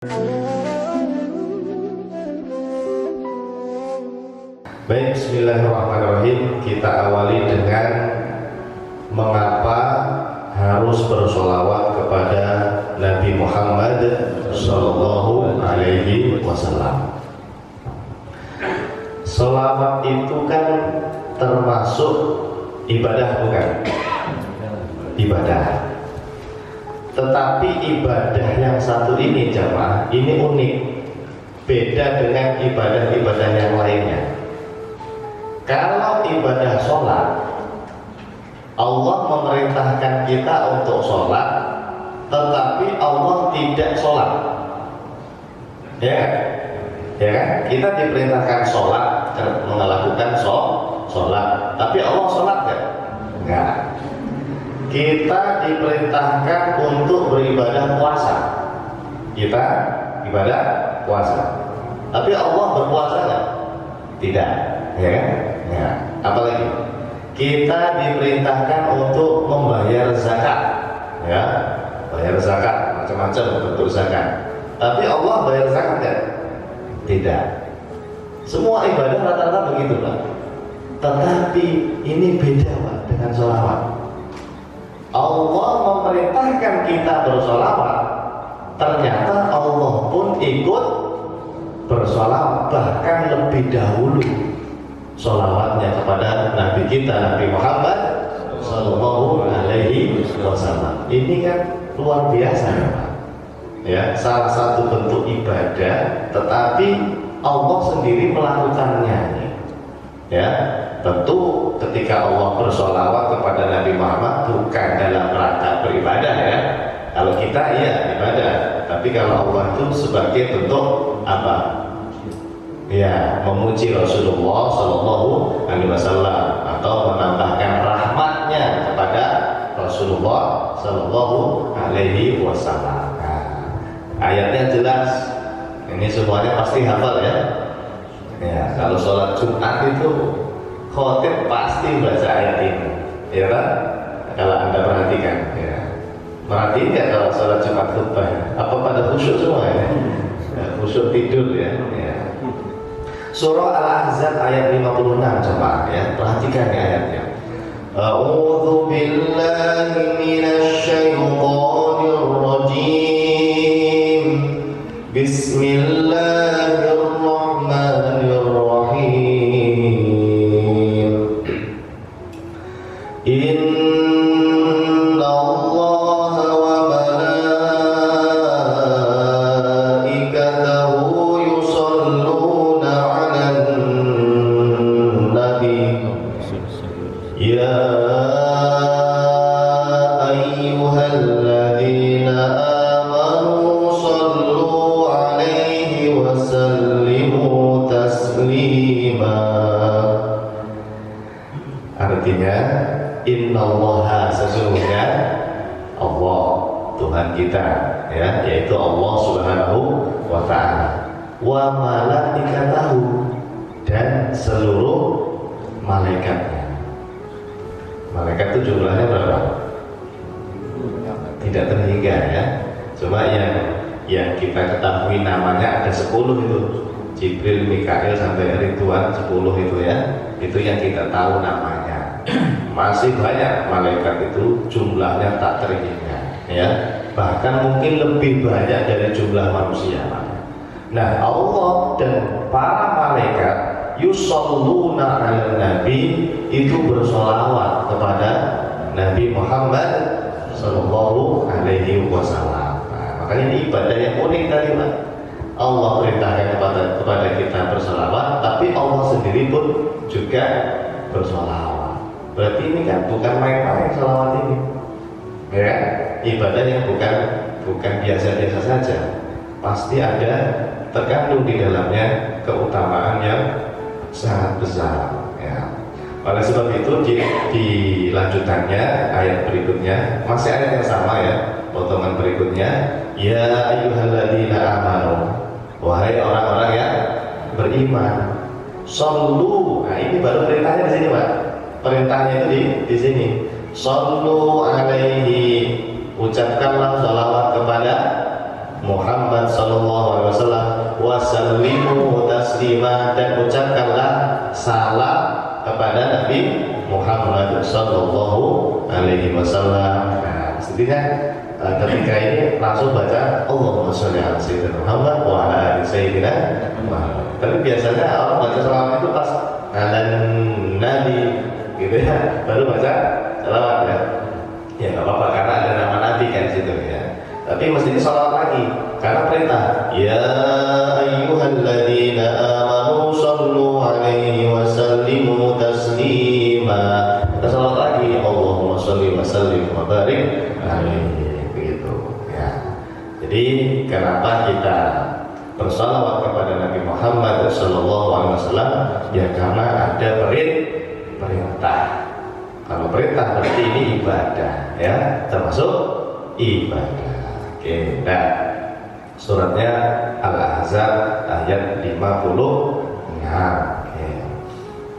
Baik, bismillahirrahmanirrahim. Kita awali dengan mengapa harus bersolawat kepada Nabi Muhammad Sallallahu Alaihi Wasallam. Solawat itu kan termasuk ibadah, bukan? Ibadah. Tetapi ibadah yang satu ini jamaah, ini unik, beda dengan ibadah-ibadah yang lainnya. Kalau ibadah sholat, Allah memerintahkan kita untuk sholat, tetapi Allah tidak sholat. Ya kan? Kita diperintahkan sholat, melakukan sholat, tapi Allah sholat kan? Enggak. Kita diperintahkan untuk beribadah puasa. Kita ibadah puasa, tapi Allah berpuasa kan? Tidak. Ya kan? Ya. Apalagi kita diperintahkan untuk membayar zakat, ya, bayar zakat macam-macam bentuk zakat. Tapi Allah bayar zakat kan? Tidak. Semua ibadah rata-rata begitu Pak. Tetapi ini beda Pak dengan sholawat. Allah memerintahkan kita bersolawat, ternyata Allah pun ikut bersolawat, bahkan lebih dahulu sholawatnya kepada Nabi kita, Nabi Muhammad Sallallahu Alaihi Wasallam. Ini kan luar biasa ya Pak. Ya, salah satu bentuk ibadah, tetapi Allah sendiri melakukannya. Ya, tentu ketika Allah bersolawat kepada Nabi Muhammad bukan dalam rangka beribadah ya. Kalau kita iya ibadah, tapi kalau Allah itu sebagai bentuk apa? Ya, memuji Rasulullah Sallallahu Alaihi Wasallam atau menambahkan rahmatnya kepada Rasulullah Sallallahu Alaihi Wasallam. Nah, ayatnya jelas, ini semuanya pasti hafal ya. Ya, kalau sholat Jumat itu khotib pasti baca ayat ini, ya kan? Kalau anda perhatikan, ya. Perhatiin nggak kalau sholat Jumat khutbah? Apa pada khusyuk semua ya? Khusyuk tidur ya. Surah Al-Ahzab ayat 56 coba ya, perhatikan ya ayatnya. A'udzu billahi minasy syaithanir rajim. Bismillahirrahmanirrahim. Inna Allaha wa malaikatahu yusalluna 'alan nabi. Ya ayyuhalladzina amanu sallu 'alaihi wa sallimu taslima. Artinya innallaha, sesungguhnya Allah Tuhan kita ya, yaitu Allah Subhanahu wa ta'ala, wa malaikatahu, dan seluruh malaikatnya. Malaikat itu jumlahnya berapa? Tidak terhingga ya. Cuma yang kita ketahui namanya ada 10 itu. Jibril, Mikail sampai Ridwan 10 itu ya. Itu yang kita tahu namanya. Masih banyak malaikat itu jumlahnya tak terhingga ya. Bahkan mungkin lebih banyak dari jumlah manusia. Nah, Allah dan para malaikat yusalluna 'alan nabi, itu bersolawat kepada Nabi Muhammad Sallallahu Alaihi Wasallam. Nah, makanya ini ibadah yang unik tadi Pak. Allah perintahkan kepada kita bersolawat, tapi Allah sendiri pun juga bersolawat. Berarti ini kan bukan main-main solawat ini, ya? Ibadah yang bukan biasa-biasa saja. Pasti ada terkandung di dalamnya keutamaan yang sangat besar. Ya. Oleh sebab itu di lanjutannya ayat berikutnya, masih ayat yang sama ya, potongan berikutnya, ya ayyuhalladzina amanu, wahai orang-orang yang beriman, shollu. Nah, ini baru perintahnya di sini Pak. Perintahnya itu di sini. Shollu alaihi, ucapkanlah salawat kepada Muhammad sallallahu alaihi wasallam wa sallimu taslima, dan ucapkanlah salam kepada Nabi Muhammad sallallahu alaihi wasallam. Nah, mestinya ketika ini langsung baca Allahumma sholli ala sayyidina Muhammad wa ala ali sayyidina Muhammad. Tapi biasanya orang baca salawat itu pas alan nabi gitu ya, baru baca salawat ya. Ya nggak apa-apa karena ada nama nabi kan situ ya. Tapi mestinya salawat lagi karena perintah. Ya ayyuhalladzina amanu shollu alaihi wa sallimu taslima. Kita salawat lagi Allahumma sholli wa sallim wa barik alaihi. Jadi kenapa kita bersalawat kepada Nabi Muhammad SAW? Ya karena ada perintah. Kalau perintah berarti ini ibadah, ya termasuk ibadah. Oke, nah suratnya Al-Ahzab ayat 56. Oke.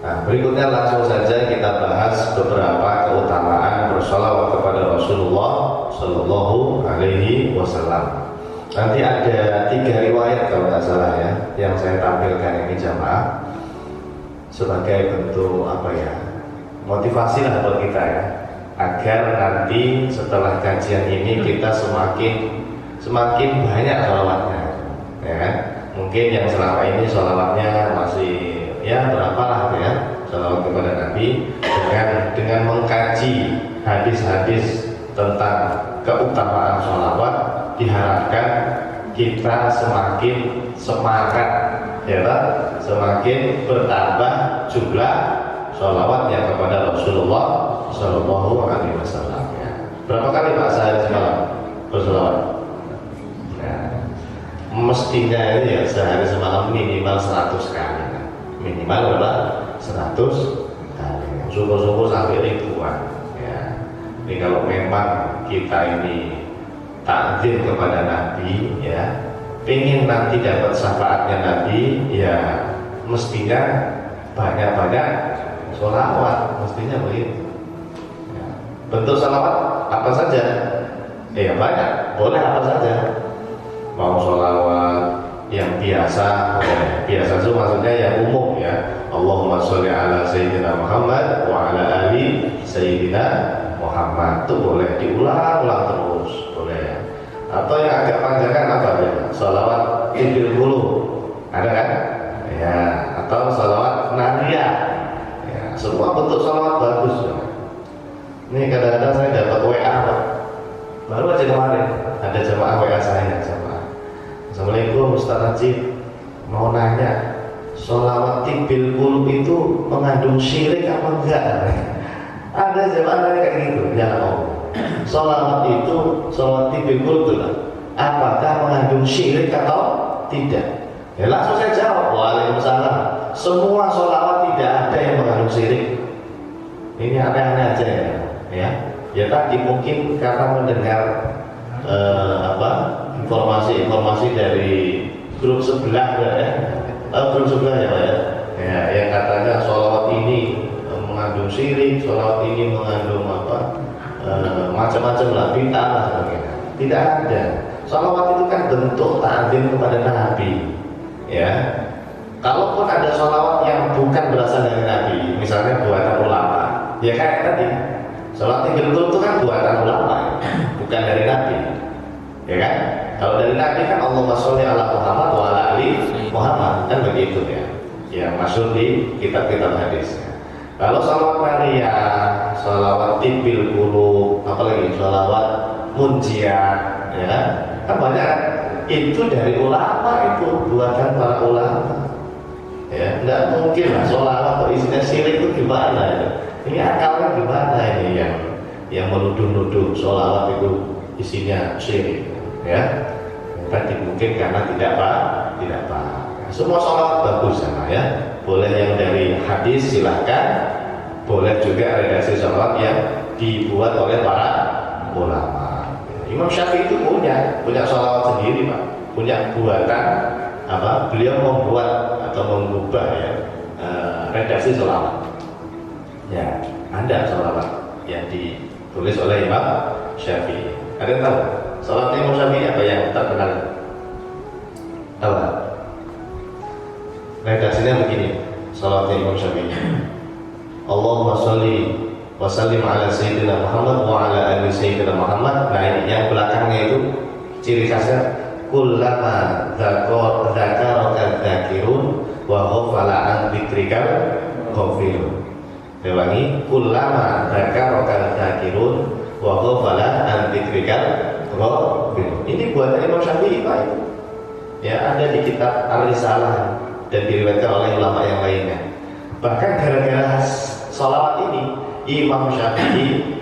Nah berikutnya langsung saja kita bahas beberapa keutamaan bersalawat kepada Rasulullah Sallallahu Alaihi Wasallam. Nanti ada 3 riwayat kalau nggak salah ya, yang saya tampilkan ini jamaah sebagai bentuk apa ya, motivasi lah buat kita ya, agar nanti setelah kajian ini kita semakin banyak sholawatnya, ya kan? Mungkin yang selama ini sholawatnya masih ya berapa lah ya, sholawat kepada Nabi dengan mengkaji hadis-hadis tentang keutamaan sholawat, diharapkan kita semakin semangat ya tak? Semakin bertambah jumlah sholawatnya kepada Rasulullah Sallallahu Alaihi Wasallam ya. Berapa kali Pak sehari semalam bersolawat? Ya. Mestinya ini ya sehari semalam minimal 100 kali ya. Minimal berapa? 100 kali. Syukur-syukur sampai ribuan ya. Ini kalau memang kita ini takzim kepada Nabi ya, pengen nanti dapat syafaatnya Nabi ya, mestinya banyak-banyak sholawat, mestinya begitu ya. Bentuk sholawat apa saja ya, banyak, boleh apa saja. Mau sholawat yang biasa boleh, biasa itu maksudnya yang umum ya, Allahumma sholli ala sayyidina Muhammad wa ala ali sayyidina Muhammad, itu boleh diulang-ulang terus, boleh ya. Atau yang agak panjangkan apa ya? Sholawat Idul Bulu, ada kan? Ya. Atau sholawat Nadia. Ya. Semua bentuk sholawat bagus. Ya. Ini kadang-kadang saya dapat WA Pak. Baru aja kemarin ada jamaah WA saya, jamaah. Assalamualaikum Ustaz Najib, mau nanya, sholawat Idul Bulu itu mengandung syirik apa enggak? Ada jamaah kayak gitu, ya Allah. Sholawat itu, sholawat Idul Bulu apakah mengandung syirik atau tidak? Ya langsung saya jawab, waalaikumsalam. Semua sholawat tidak ada yang mengandung syirik. Ini aneh-aneh aja ya. Ya tadi mungkin karena mendengar informasi dari grup sebelah ya. Grup sebelah ya Pak ya. Ya, yang katanya sholawat ini mengandung syirik, sholawat ini mengandung macam-macam lah, bid'ah lah sebagainya. Tidak ada. Sholawat itu kan bentuk ta'zim kepada Nabi. Ya. Kalaupun ada sholawat yang bukan berasal dari Nabi, misalnya buatan ulama, ya kayak tadi, sholawat yang betul itu kan buatan ulama, bukan dari Nabi. Ya kan? Kalau dari Nabi kan Allahumma sholli ala Muhammad wa ala ali Muhammad, kan begitu ya. Yang masyhur di kitab-kitab hadis. Kalau sholawat Maria, sholawat Tibil Qulub, apalagi sholawat Munjiat, ya kan banyak. Itu dari ulama, itu buatan para ulama. Ya, tidak mungkin lah sholawat atau isinya syirik itu gimana ya? Ini akalnya gimana ini yang menuduh-nuduh sholawat itu isinya syirik, ya? Tadi mungkin karena tidak paham. Semua sholawat bagus sama ya. Boleh yang dari hadis silahkan, boleh juga redaksi sholawat yang dibuat oleh para ulama. Imam Syafi'i itu punya sholawat sendiri Pak, punya buatan apa? Beliau membuat atau mengubah ya redaksi sholawat. Ya, ada sholawat yang ditulis oleh Imam Syafi'i. Ada yang tahu sholawat Imam Syafi'i apa yang terkenal? Apa? Redaksinya begini, salawatnya Imam Syafi'i. Allahumma sholli wa sallim ala sayyidina Muhammad wa ala ali sayyidina Muhammad. Nah, yang belakangnya itu ciri khasnya kullama dzakaraka dzakirun wa ghafala an dzikrikal ghafilun. Ulangi, kullama dzakaraka dzakirun wa ghafala an dzikrikal ghafilun. Ini buatan Imam Syafi'i Pak. Ya, ada di kitab Al-Risalah dan diriwayatkan oleh ulama yang lainnya. Bahkan gara-gara sholawat ini Imam Syafi'i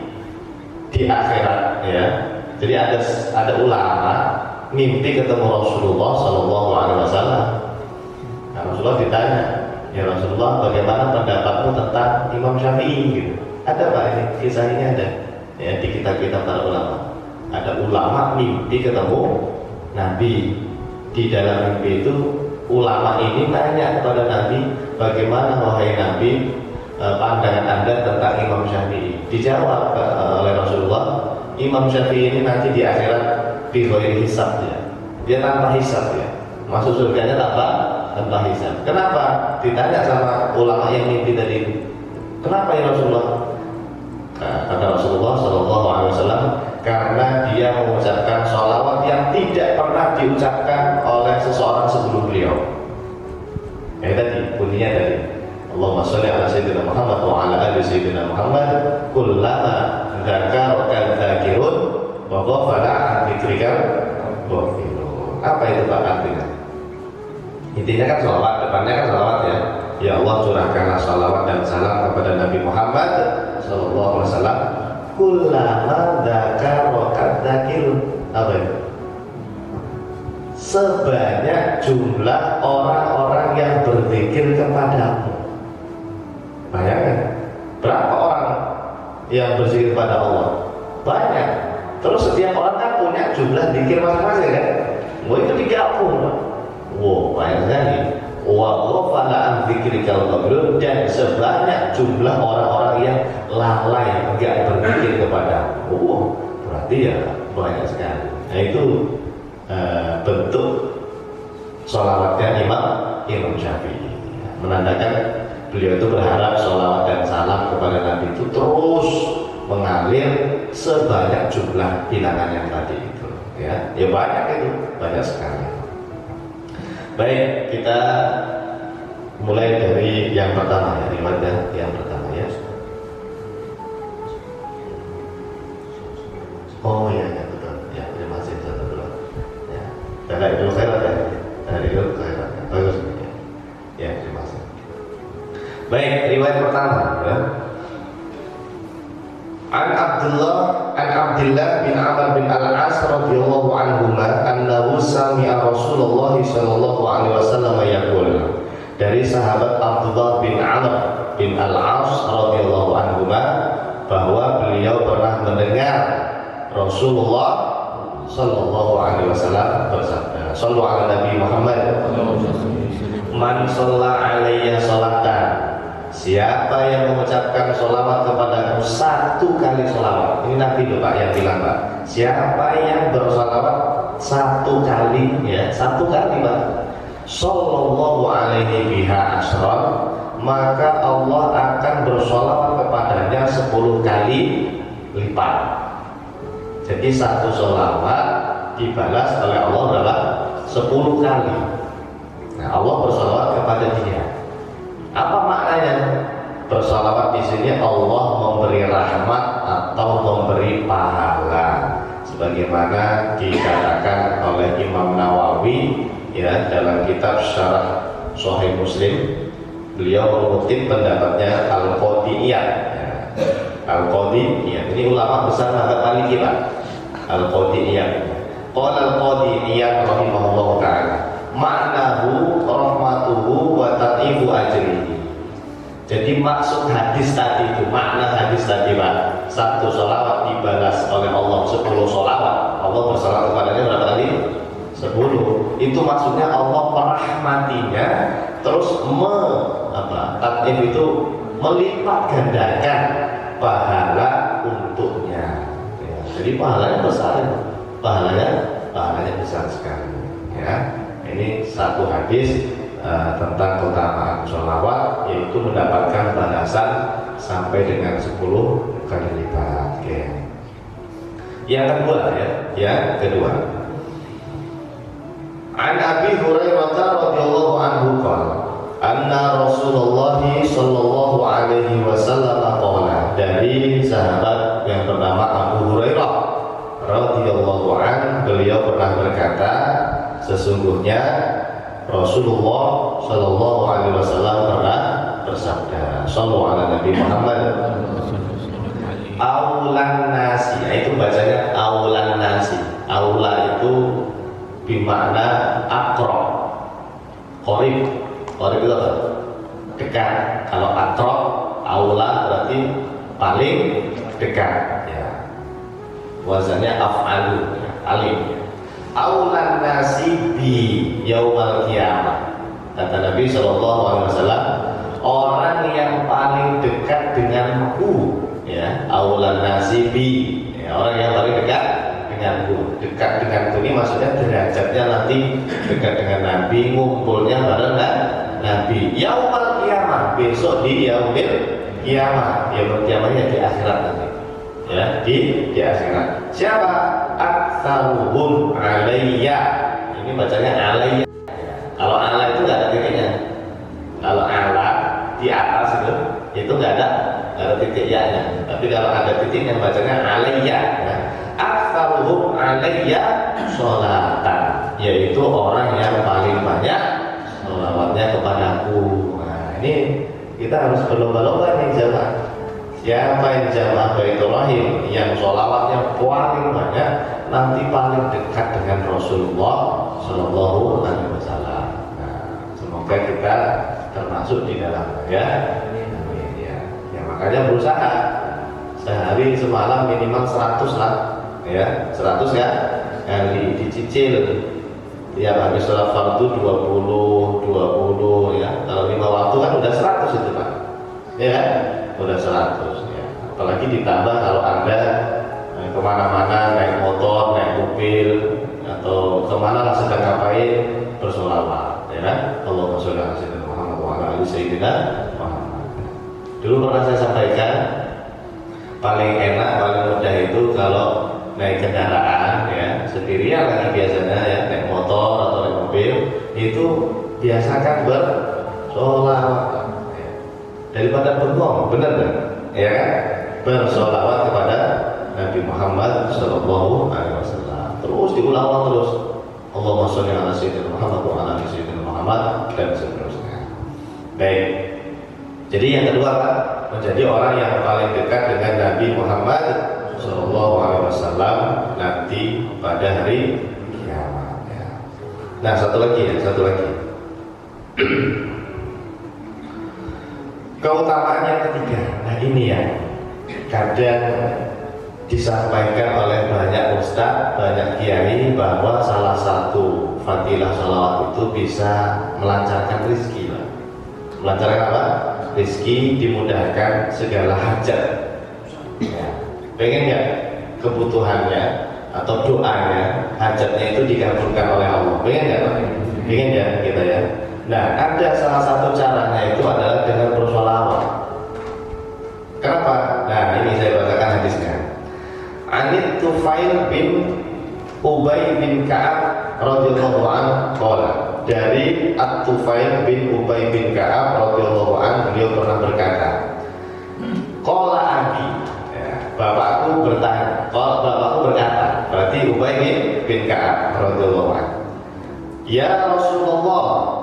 di akhirat, ya. Jadi ada ulama mimpi ketemu Rasulullah Shallallahu Alaihi Wasallam. Nah, Rasulullah ditanya, ya Rasulullah, bagaimana pendapatmu tentang Imam Syafi'i? Gitu. Ada Pak ini, kisah ini ada, ya, di kitab-kitab para ulama. Ada ulama mimpi ketemu Nabi. Di dalam mimpi itu ulama ini nanya kepada Nabi, bagaimana wahai Nabi pandangan Anda tentang Imam Syafi'i? Dijawab oleh Rasulullah, Imam Syafi'i ini nanti di akhirat bi ghairi hisab, ya. Dia tanpa hisab, ya. Masuk surganya tanpa hisab. Kenapa? Ditanya sama ulama yang mimpi tadi itu. Kenapa ya Rasulullah? Kata Rasulullah Shallallahu Alaihi Wasallam, karena dia mengucapkan sholawat yang tidak pernah diucapkan oleh seseorang sebelum beliau. Tadi bunyinya tadi, Allahumma sholli ala sayyidina Muhammad wa ala ali sayyidina Muhammad kullama dzakaraka dzakirun wa ghafala an dzikrikal ghafilun. Apa itu Pak artinya? Intinya kan sholawat, depannya kan sholawat, ya. Ya Allah, curahkanlah sholawat dan salam kepada Nabi Muhammad Sallallahu Alaihi Wasallam kullama dzakaraka dzakirun. Apa itu? Sebanyak jumlah orang-orang yang berzikir kepadamu. Bayangkan, berapa orang yang berzikir kepada Allah? Banyak. Terus setiap orang kan punya jumlah zikir masing-masing, kan? Wah, itu digabung. Wow, banyak sekali. Wa ghafala an dzikrikal ghafilun, dan sebanyak jumlah orang-orang yang lalai enggak berzikir kepada. Berarti ya banyak sekali. Nah, itu bentuk sholawatnya Imam Syafi'i, menandakan beliau itu berharap sholawat dan salam kepada Nabi itu terus mengalir sebanyak jumlah bilangan yang tadi itu, ya banyak, itu banyak sekali. Baik, kita mulai dari yang pertama, ya, riwayat yang pertama, ya. Oh iya, ya betul, ya, terima kasih betul. Ya, dari dulu saya ada, dari dulu saya ada, bagus, ya, terima kasih. Baik, riwayat pertama, ya. An Abdullah bin Amr bin Al-As radhiyallahu anhuma annahu sami'a Rasulullah sallallahu alaihi wasallam yaqul. Dari sahabat Abdullah bin Amr bin Al-As radhiyallahu anhuma bahwa beliau pernah mendengar Rasulullah sallallahu alaihi wasallam bersabda, "Shallu ala Nabi Muhammad. Man shalla alayya sholatan." Siapa yang mengucapkan sholawat kepadaku satu kali sholawat, ini Nabi loh Pak yang bilang Pak. Siapa yang bersholawat satu kali, ya satu kali Pak, sallallahu alaihi biha asron, maka Allah akan bersholawat kepadanya 10 kali lipat. Jadi satu sholawat dibalas oleh Allah berapa? 10 kali. Nah, Allah bersholawat kepada dia. Apa maknanya? Bersalawat di sini Allah memberi rahmat atau memberi pahala, sebagaimana dikatakan oleh Imam Nawawi, ya, dalam kitab Syarah Sahih Muslim. Beliau mengutip pendapatnya Al-Qadiyah, ya. Al-Qadiyah ini ulama besar mazhab Maliki Pak. Al-Qadiyah. Qala Al-Qadiyah rahimahullah taala, maknahu rahmatuhu wa tatibu ajrihi. Jadi maksud hadis tadi itu, makna hadis tadi Pak, satu sholawat dibalas oleh Allah 10 sholawat. Allah bersalawat kepadanya berapa kali? 10. Itu maksudnya Allah merahmatinya, terus tatif itu melipat gandakan pahala untuknya, ya. Jadi pahalanya besar, pahalanya besar sekali, ya. Ini satu hadis tentang keutamaan sholawat, yaitu mendapatkan balasan sampai dengan 10 kali lipat. Oke. Yang kedua yang kedua. An Abi Hurairah radhiyallahu anhu qala anna Rasulullah sallallahu alaihi wasallam qala, dari sahabat yang bernama Abu Hurairah radhiyallahu an, beliau pernah berkata, sesungguhnya Rasulullah sallallahu alaihi wasallam pernah bersabda, sallallahu ala Nabi Muhammad, aulan nasi, itu bacanya aulan nasi. Aula itu bermakna akro, qorib. Qorib itu apa? Dekat. Kalau akro, aula berarti paling dekat. Ya. Wazannya af'alu, ya, alim. Aulan nasi bi yaumal qiyamah. Kata Nabi sallallahu alaihi wasallam, orang yang paling dekat denganku, ya, aulan nasi bi, ya, orang yang paling dekat denganku. Dekat denganku ini maksudnya derajatnya nanti dekat dengan Nabi, ngumpulnya bareng Nabi. Yaumal qiyamah, besok di yaumil qiyamah. Yaumil qiyamahnya di akhirat nanti. Ya, di akhirat. Siapa? Aktsaruhum alayya. Ini bacanya alayya. Kalau ala itu nggak ada titiknya. Kalau ala di atas itu nggak ada titik ya-nya. Tapi kalau ada titiknya bacanya alayya. Ya. Aktsaruhum alayya sholatan, yaitu orang yang paling banyak sholawatnya kepadaku. Nah, ini kita harus berlomba-lomba nih jamaah. Siapa yang jamaah Baitur Rahim yang sholawatnya paling banyak, nanti paling dekat dengan Rasulullah Shallallahu Alaihi Wasallam. Nah, semoga kita termasuk di dalamnya, ya. Ya, makanya berusaha sehari semalam minimal 100 lah, ya, 100 ya, kali dicicil. Ya, habis sholat fardu 20 ya. Kalau 5 waktu kan udah 100 itu Pak, ya kan? Udah 100 ya. Apalagi ditambah kalau Anda kemana-mana naik motor, naik mobil, atau kemana lah sedang ngapain, bersolawat, ya kan? Allahumma sholli ala sayyidina Muhammad wa ala ali sayyidina Muhammad. Dulu pernah saya sampaikan, paling enak, paling mudah itu kalau naik kendaraan, ya, sendirian lagi biasanya, ya, naik motor atau naik mobil, itu biasakan bersolawat. Daripada bengong, benar kan? Ya kan? Bersolawat kepada Nabi Muhammad Sallallahu Alaihi Wasallam. Terus diulang-ulang terus. Allahumma sholli ala sayyidina Muhammad wa ala ali sayyidina Muhammad, dan seterusnya. Baik. Jadi yang kedua Pak, menjadi orang yang paling dekat dengan Nabi Muhammad Sallallahu Alaihi Wasallam nanti pada hari kiamat. Ya. Nah, satu lagi. Keutamaan yang ketiga, nah ini ya, kadang disampaikan oleh banyak ustaz, banyak kiai, bahwa salah satu fadilah sholawat itu bisa melancarkan rezeki. Melancarkan apa? Rezeki, dimudahkan segala hajat. Ya. Pengen nggak kebutuhannya atau doanya, hajatnya itu dikabulkan oleh Allah? Pengen nggak? Pengen ya kita ya. Nah, ada salah satu caranya itu adalah dengan bersolawat. Kenapa? Nah, ini saya bacakan hadisnya. Anit Tufail bin Ubay bin Ka'ab radhiyallahu anhu qala, dari At-Tufail bin Ubay bin Ka'ab radhiyallahu anhu, beliau pernah berkata, qala abi, ya, bapakku bertanya, bapakku berkata, berarti Ubay bin Ka'ab radhiyallahu anhu, ya Rasulullah,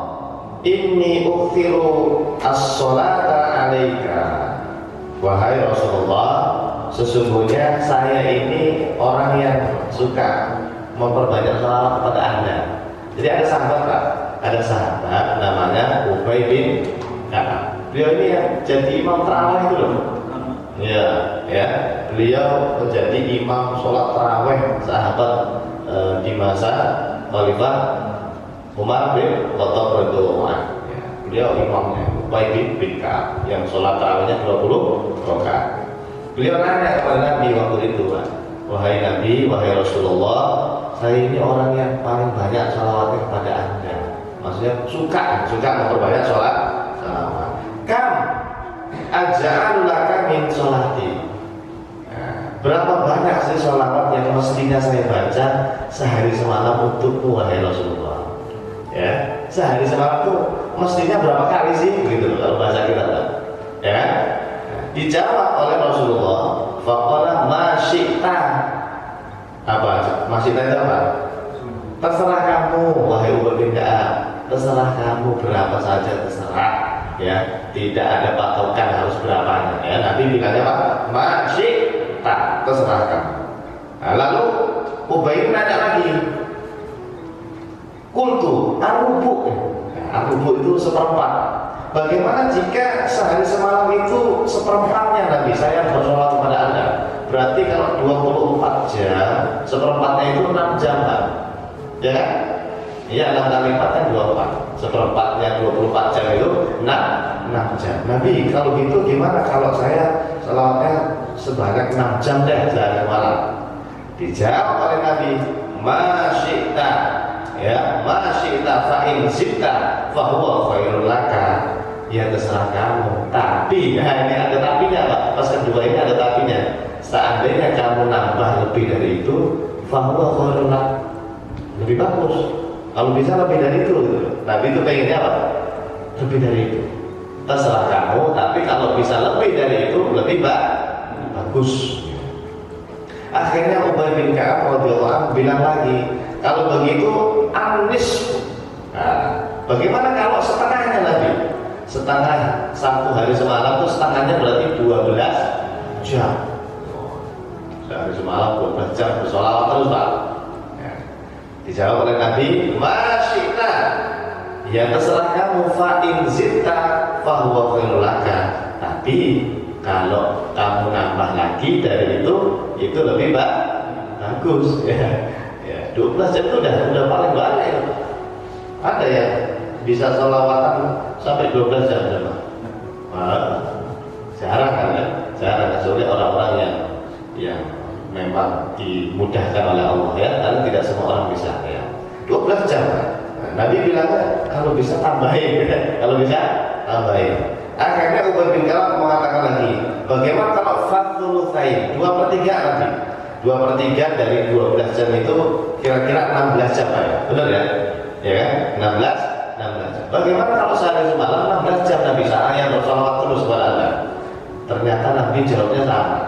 inni ukthiru as-sholata alaika. Wahai Rasulullah, sesungguhnya saya ini orang yang suka memperbanyak sholawat kepada Anda. Jadi ada sahabat Pak, ada sahabat namanya Ubay bin Ka'ab. Beliau ini yang jadi imam tarawih itu loh. Ya, beliau menjadi imam sholat tarawih sahabat di masa Khalifah Umar bin Khattab radhiyallahu anhu. Ya, beliau imamnya Ubay bin Ka'ab yang sholat tarawihnya 20 rakaat. Beliau nanya kepada Nabi waktu itu, Pak, wahai Nabi, wahai Rasulullah, saya ini orang yang paling banyak sholawatnya kepada Anda. maksudnya suka memperbanyak sholat salawat. Kam aja'alu laka min sholati. Berapa banyak sih sholawat yang mestinya saya baca sehari semalam untukmu wahai Rasulullah? Ya, sehari semalam tuh mestinya berapa kali sih begitu kalau bahasa kita, ya? Dijawab oleh Rasulullah, faqala ma syi'ta. Apa? Masyi'ta itu apa? Terserah kamu wahai Ubay bin Ka'ab, terserah kamu berapa saja terserah, ya, tidak ada patokan harus berapanya, ya. Nabi bilangnya apa? Ma syi'ta, terserah kamu. Nah, lalu Ubay nanya lagi, kultu arubu. Arubu itu seperempat. Bagaimana jika sehari semalam itu seperempatnya Nabi saya bersolat kepada Anda? Berarti kalau 24 jam, seperempatnya itu 6 jam, Pak. Ya kan? Iya, 6 kali 4 kan 24. Seperempatnya 24 jam itu 6 jam. Nabi, kalau gitu gimana kalau saya selawatnya sebanyak 6 jam deh sehari malam? Dijawab oleh Nabi, ma syi'ta. Ya, ma syi'ta fa in zitta fa huwa khairul laka. Ya terserah kamu. Tapi, nah ini ada tapinya, Pak. Pas kedua ini ada tapinya. Seandainya kamu nambah lebih dari itu, fa huwa khairul laka. Lebih bagus. Kalau bisa lebih dari itu, gitu. Nabi itu pengennya apa? Lebih dari itu. Terserah kamu, tapi kalau bisa lebih dari itu, lebih bagus. Akhirnya Ubay bin Ka'ab radhiyallahu anhu bilang lagi, kalau begitu anis. Nah, bagaimana kalau setengahnya Nabi? Setengah satu hari semalam itu setengahnya berarti 12 jam. Sehari semalam 12 jam bersolawat terus, Pak. Ya. Dijawab oleh Nabi, masyikna. Ya terserah kamu, fa in zitta fa huwa khairul laka. Tapi kalau kamu nambah lagi dari itu lebih bagus, ya. 12 jam itu udah paling banyak. Ada yang bisa sholawatan sampai 12 jam, jarang kan, ya? Jarang, kecuali orang-orang yang memang dimudahkan oleh Allah, ya. Karena tidak semua orang bisa, ya. 12 jam. Nabi bilang kalau bisa tambahin, kalau bisa tambahin. Akhirnya Ubay bin Ka'ab mengatakan lagi, bagaimana kalau fathulutsain 2/3 nanti? 2/3 dari 12 jam itu kira-kira 16 jam, ya? Benar ya? Ya kan? 16 jam. Bagaimana kalau sehari semalam 16 jam Nabi saya bersolawat terus kepada Anda? Ternyata Nabi jawabnya sama.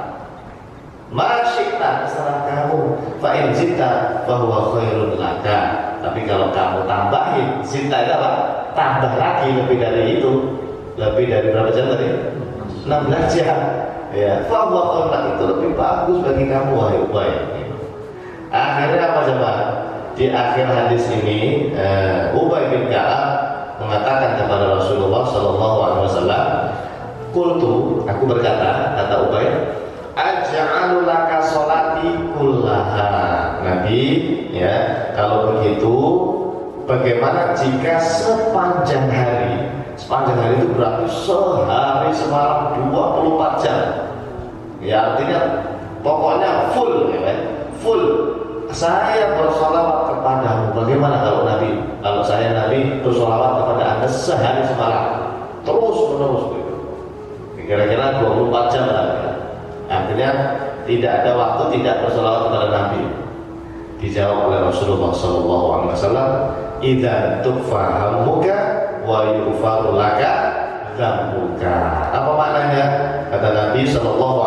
Masyikna, terserah kamu. Fa in zita fa huwa khairun laka. Tapi kalau kamu tambahin, zita itu apa? Tambah lagi lebih dari itu. Lebih dari berapa jam tadi? 16 jam. Ya, fa huwa khairun laka, itu lebih bagus bagi kamu wahai Ubay. Akhirnya apa coba? Di akhir hadis ini Ubay bin Ka'ab mengatakan kepada Rasulullah sallallahu alaihi wasallam, "Qultu," aku berkata, kata Ubay, "Aj'alu laka sholati kullaha." Nabi, ya, kalau begitu bagaimana jika sepanjang hari itu berarti sehari semalam 24 jam. Ya artinya pokoknya full, ya kan? Full. Saya bersolawat kepadamu. Bagaimana kalau saya Nabi bersolawat kepada Anda sehari semalam terus menerus gitu. Kira-kira 24 jam lah, ya. Artinya tidak ada waktu tidak bersolawat kepada Nabi. Dijawab oleh Rasulullah SAW, "Idza tufahamuka wa yufaru laka dzambuka." Apa maknanya? Kata Nabi SAW,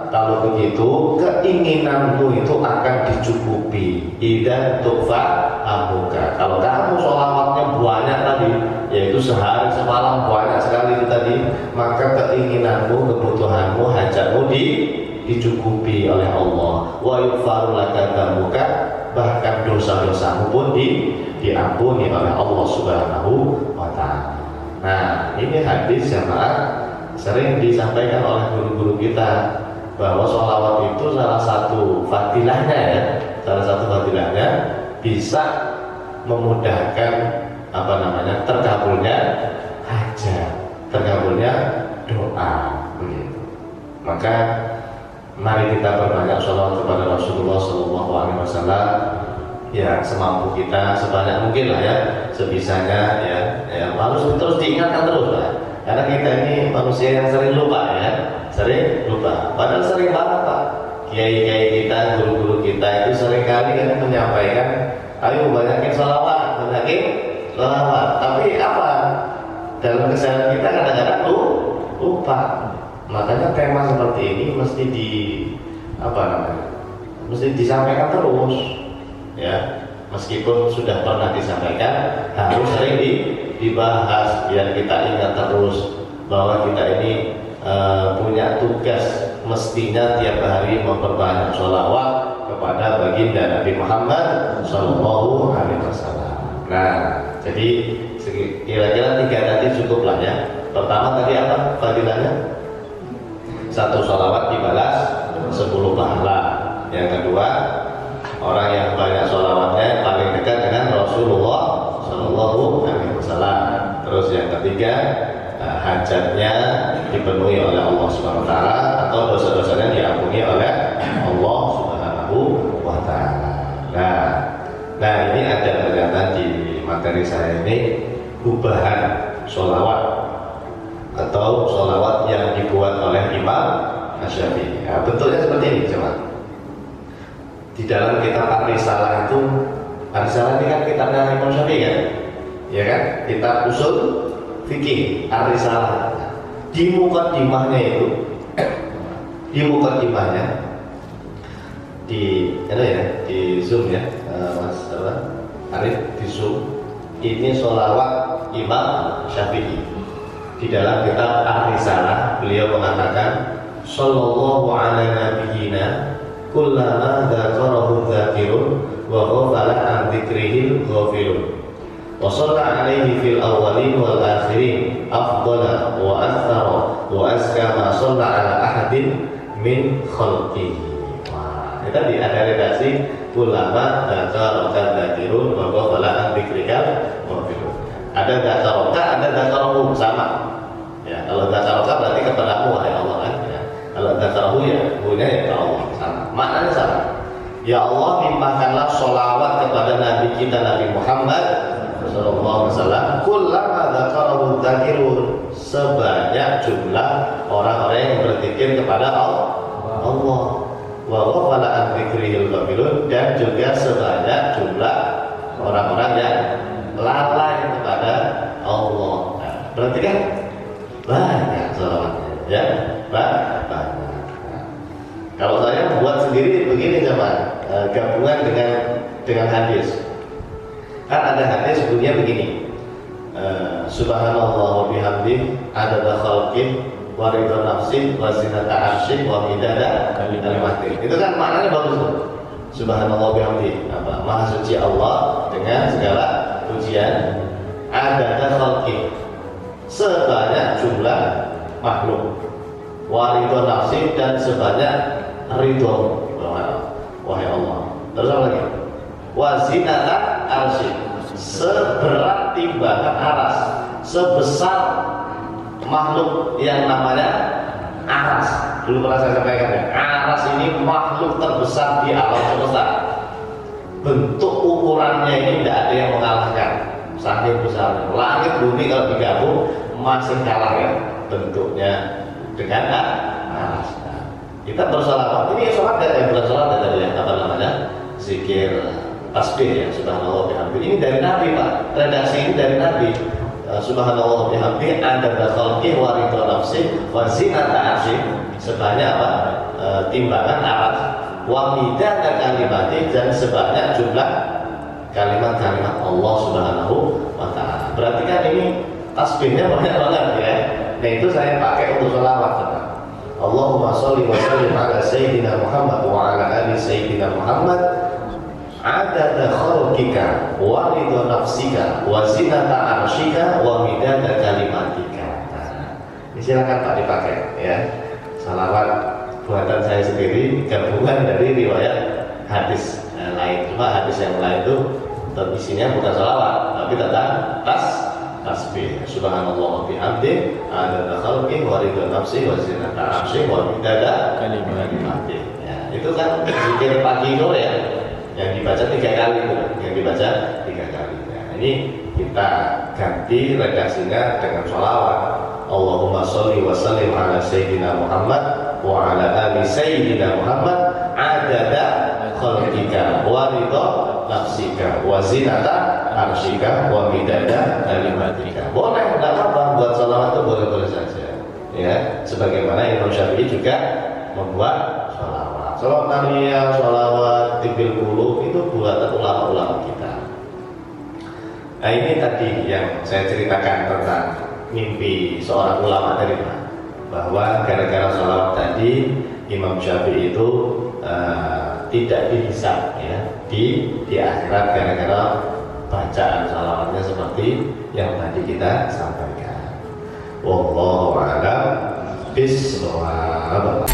kalau begitu keinginanmu itu akan dicukupi. Idza tufahamuka. Kalau kamu sholawatnya banyak tadi, yaitu sehari semalam banyak sekali itu tadi, maka keinginanmu, kebutuhanmu, hajatmu dicukupi oleh Allah. Wa yughfaru laka dhanbuka, bahkan dosa-dosamu pun diampuni oleh Allah Subhanahu wa taala. Nah, ini hadis jamaah sering disampaikan oleh guru-guru kita bahwa sholawat itu salah satu fadilahnya, ya. Salah satu fadilahnya bisa memudahkan terkabulnya hajat, terkabulnya doa, begitu. Maka mari kita berbanyak sholawat kepada Rasulullah SAW ya semampu kita, sebanyak mungkin lah ya, sebisanya ya, harus terus diingatkan terus lah, karena kita ini manusia yang sering lupa ya, sering lupa. Padahal sering banget Pak, kiai-kiai kita, guru-guru kita itu sering kali kan menyampaikan, ayo banyakin sholawat, tapi apa? Dalam keseharian kita kadang-kadang lupa. Makanya tema seperti ini mesti disampaikan terus ya, meskipun sudah pernah disampaikan harus sering dibahas biar kita ingat terus bahwa kita ini punya tugas mestinya tiap hari memperbanyak sholawat kepada baginda Nabi Muhammad Sallallahu Alaihi Wasallam. Nah, jadi kira-kira 3 tadi cukup lah ya. Pertama tadi apa fadilahnya? 1 sholawat dibalas 10 pahala. Yang kedua, orang yang banyak sholawatnya paling dekat dengan Rasulullah Sallallahu Alaihi Wasallam. Terus yang ketiga, hajatnya dipenuhi oleh Allah Subhanahu Wa Taala atau dosa-dosanya diampuni oleh Allah Subhanahu Wa Taala. Nah ini ada kelihatan di materi saya ini gubahan sholawat atau sholawat yang dibuat oleh Imam Asy-Syafi'i. Nah, bentuknya seperti ini coba. Di dalam kitab Ar-Risalah itu, Ar-Risalah ini kan kitabnya Imam Syafi'i kan, ya kan? Kitab usul fikih Ar-Risalah. Di mukaddimahnya itu, di Zoom ya, Mas Arif di Zoom. Ini sholawat Imam Syafi'i. Di dalam kitab Ar-Risalah beliau mengatakan, Sallallahu ala nabiyyina kullama dzakarahu dzakirun wa ghafala an dzikrihil ghafilun. Wa shalla alaihi fil awwalin wal akhirin afdala wa aktsara wa azka ma shalla ala ahadin min khalqihi. Wah, itu tadi ada redaksi ulama dzakara dzakirun wa ghafala an dzikrihil ghafilun. Ada dzakara, ada dzakarahu sama. Ya, kalau dzakara berarti kepadamu wahai Allah kan. Ya. Kalau dzakarahu ya punya ya Allah sama. Maknanya sama. Ya Allah, limpahkanlah sholawat kepada Nabi kita Nabi Muhammad Sallallahu Alaihi Wasallam. Kullama dzakarahu dzakirun, sebanyak jumlah orang-orang yang berzikir kepada Allah. Wa ghafala an dzikrihil ghafilun, dan juga sebanyak jumlah orang-orang yang lalai kepada Allah. Nah, berarti kan banyak sholawatnya, ya banyak. Kalau saya buat sendiri begini sama gabungan dengan hadis. Kan ada hadis bunyinya begini. Subhanallah wa bihamdi adada khalqih wa ridha nafsi wa zinata arsyih wa midada kalimatih. Itu kan maknanya bagus tuh. Subhanallah wa bihamdi, apa? Maha suci Allah dengan segala pujian. Adada khalqih, sebanyak jumlah makhluk. Wa ridha nafsi, dan sebanyak ridho wahai Allah. Terus apa lagi? Wa zinata arsy, seberat timbangan aras, sebesar makhluk yang namanya aras. Dulu pernah saya sampaikan ya, aras ini makhluk terbesar di alam semesta. Bentuk ukurannya ini tidak ada yang mengalahkan, saking besarnya. Langit bumi kalau digabung masih kalah ya bentuknya dengan aras. Kita bersolawat, ini sholat ya, bukan sholat ya tadi ya, apa namanya, zikir tasbih ya, subhanallah bihamdi. Ini dari Nabi Pak, redaksi ini dari Nabi. Subhanallah bihamdi adada khalqih wa ridha nafsi wa zinata arsyih, sebanyak apa? Timbangan aras, wa midada kalimati, dan sebanyak jumlah kalimat-kalimat Allah Subhanahu wa Ta'ala. Berarti kan ini tasbihnya banyak banget ya. Nah itu saya pakai untuk sholawat. Allahumma sholli wa sallim ala sayyidina Muhammad wa ala ali sayyidina Muhammad adada khalqika wa ridha nafsika wa zinata arsyika wa midada kalimatika. Nah, silakan Pak dipakai ya. Salawat buatan saya sendiri, gabungan dari riwayat hadis lain. Cuma hadis yang lain itu isinya bukan salawat, tapi tentang tasbih. Subhanallah wa bihamdi adada khalqih wa ridha nafsi wa zinata arsyih wa midada kalimatih. Ya, itu kan zikir pagi sore ya. yang dibaca 3 kali itu, yang dibaca 3 kali. Nah, ini kita ganti redaksinya dengan sholawat. Allahumma sholli wa sallim ala sayyidina Muhammad wa ala ali sayyidina Muhammad adada khalqika wa ridha nafsika wa zinata arsyika wa midada kalimatika. Boleh, tidak apa-apa, buat sholawat itu boleh-boleh saja ya, sebagaimana Imam Syafi'i juga membuat sholawat. Sholawat taniyah, sholawat tibil qulub itu buatan ulama-ulama kita. Nah, ini tadi yang saya ceritakan tentang mimpi seorang ulama dari mana, bahwa gara-gara sholawat tadi Imam Syafi'i itu tidak dihisab ya di akhirat gara-gara bacaan sholawatnya seperti yang tadi kita sampaikan. Wallahu a'lam bishawab.